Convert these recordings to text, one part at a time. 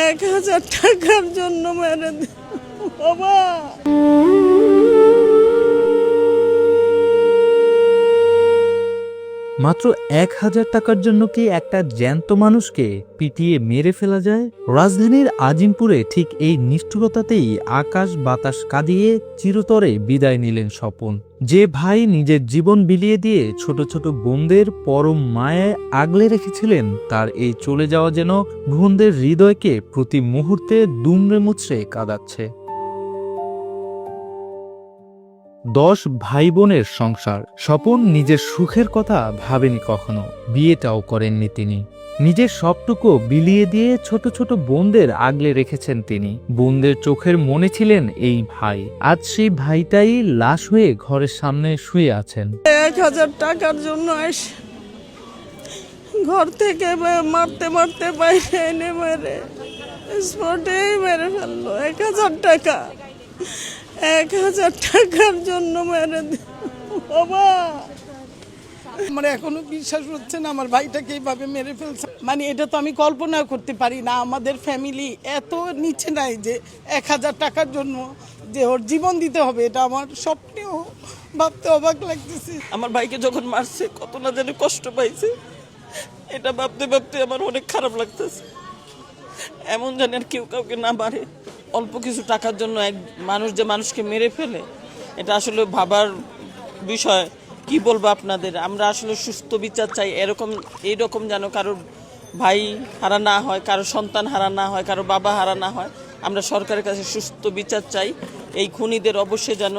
1000 টাকার জন্য মেরে বাবা। মাত্র 1000 টাকার জন্য কি একটা জ্যান্ত মানুষকে পিটিয়ে মেরে ফেলা যায়? রাজধানীর আজিমপুরে ঠিক এই নিষ্ঠুরতাতেই আকাশ বাতাস কাঁদিয়ে চিরতরে বিদায় নিলেন স্বপন। যে ভাই নিজের জীবন বিলিয়ে দিয়ে ছোট ছোট বোনদের পরম মায়ায় আগলে রেখেছিলেন, তার এই চলে যাওয়া যেন বোনদের হৃদয়কে প্রতি মুহূর্তে দুমড়ে মুচড়ে কাঁদাচ্ছে। 10 ভাই বোনের সংসার। স্বপন নিজের সুখের কথা ভাবেনি কখনো, বিয়েটাও করেননি তিনি। নিজের সবটুকু বিলিয়ে দিয়ে ছোট ছোট বোনদের আগলে রেখেছেন তিনি। বোনদের চোখের মনে ছিলেন এই ভাই। আজ সেই ভাইটাই লাশ হয়ে ঘরের সামনে শুয়ে আছেন। 1000 টাকার জন্য এসে ঘর থেকে মারতে মারতে বাইরে এনে মেরে স্পটেই মেরে ফেললো। 1000 টাকা, 1000 টাকার জন্য মেরে বাবা। আমার এখনো বিশ্বাস হচ্ছে না আমার ভাইটাকে এইভাবে মেরে ফেলছে। মানে এটা তো আমি কল্পনা করতে পারি না। আমাদের ফ্যামিলি এত নিচে নাই যে 1000 টাকার জন্য যে ওর জীবন দিতে হবে, এটা আমার স্বপ্নেও ভাবতে অবাক লাগতেছে। আমার ভাইকে যখন মারছে কত না জানি কষ্ট পাইছে, এটা ভাবতে ভাবতে আমার অনেক খারাপ লাগতেছে। এমন জানি আর কেউ কাউকে না মারে। অল্প কিছু টাকার জন্য এক মানুষ যে মানুষকে মেরে ফেলে, এটা আসলে ভাবার বিষয়। কি বলবো আপনাদের, আমরা আসলে সুস্থ বিচার চাই। এইরকম যেন কারোর ভাই হারা না হয়, কারো সন্তান হারা না হয়, কারো বাবা হারা না হয়। আমরা সরকারের কাছে সুস্থ বিচার চাই। এই খুনিদের অবশ্যই যেন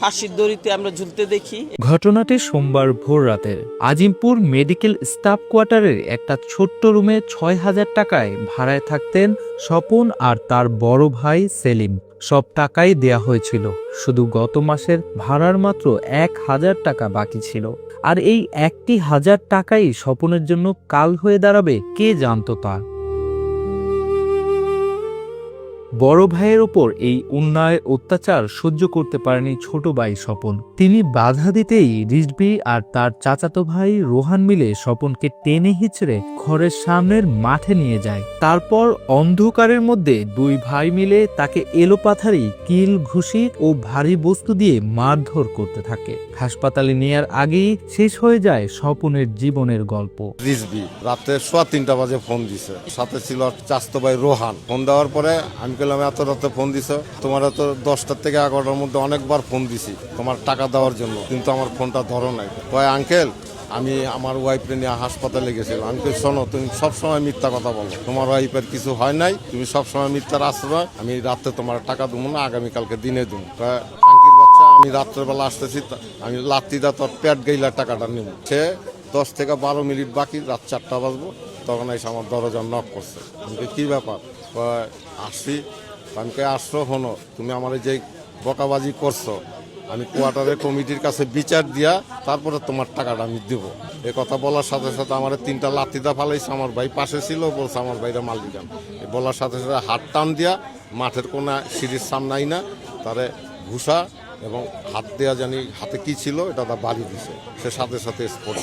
ফাঁসির দড়িতে আমরা ঝুলতে দেখি। ঘটনাটি সোমবার ভোর রাতের। আজিমপুর মেডিকেল স্টাফ কোয়ার্টারের একটা ছোট্ট রুমে 6000 টাকায় ভাড়ায় থাকতেন স্বপন আর তার বড় ভাই সেলিম। সব টাকাই দেয়া হয়েছিল, শুধু গত মাসের ভাড়ার মাত্র 1000 টাকা বাকি ছিল। আর এই 1000 টাকাই স্বপনের জন্য কাল হয়ে দাঁড়াবে কে জানতো তা। বড় ভাইয়ের ওপর এই অন্যায় অত্যাচার সহ্য করতে পারেনি ছোট ভাই স্বপন। তিনি বাধা দিতেই রিজভী আর তার চাচাতো ভাই রোহান মিলে স্বপনকে টেনে হিচড়ে ঘরের সামনের মাঠে নিয়ে যায়। তারপর অন্ধকারের মধ্যে দুই ভাই মিলে তাকে এলোপাথারি কিল, ঘুষি ও ভারী বস্তু দিয়ে মারধর করতে থাকে। হাসপাতালে নেয়ার আগেই শেষ হয়ে যায় স্বপনের জীবনের গল্প। রিজভী রাতে 3:15 বাজে ফোন দিছে, সাথে ছিল চাচাতো ভাই রোহান। ফোন দেওয়ার পরে আমি বললাম, এত রাতে ফোন দিছ, তোমার তো 10টার থেকে 11টার মধ্যে অনেকবার ফোন দিছি তোমার টাকা দেওয়ার জন্য, কিন্তু আমার ফোনটা ধরো নাই। কয় আঙ্কেল, আমি আমার ওয়াইফকে নিয়ে হাসপাতালে গেছিলাম। আমি কই, শোনো, তুমি সবসময় মিথ্যা কথা বলো, তোমার ওয়াইফের কিছু হয় নাই, তুমি সবসময় মিথ্যার আশ্রয়। আমি রাতে তোমার টাকা দেবো না, আগামীকালকে দিনে দেবো। আঙ্কির বাচ্চা, আমি রাত্রেবেলা আসতেছি, আমি লাত্তিদা তোর পেট গেইলার টাকাটা নেব। সে 10 থেকে 12 মিনিট বাকি, রাত 4টা বাজবো, তখন এসে আমার দরজা নক করছে। আমি কি ব্যাপার? আসছি। আমি আসছো, হনো, তুমি আমার যে বকাবাজি করছো, আমি কোয়ার্টারের কমিটির কাছে বিচার দিয়া তারপরে তোমার টাকাটা আমি দেব। এ কথা বলার সাথে সাথে আমার 3টা লাত্তিদা ফালাইছে। আমার ভাই পাশে ছিল, বলছে আমার ভাইরা মালিকান। বলার সাথে সাথে হাত টান দিয়া মাঠের কোনা সিঁড়ির সামনে আইনা তারে ঘুষা এবং হাত দেয়া, জানি হাতে কি ছিল, এটা বাড়ি দিছে। সে সাথে সাথে স্পট।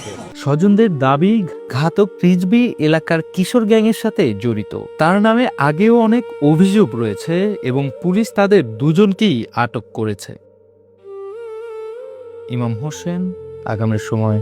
স্বজনদের দাবি, ঘাতক রিজভী এলাকার কিশোর গ্যাংয়ের সাথে জড়িত। তার নামে আগেও অনেক অভিযোগ রয়েছে এবং পুলিশ তাদের দুজনকেই আটক করেছে। ইমাম হোসেন, আগামীর সময়।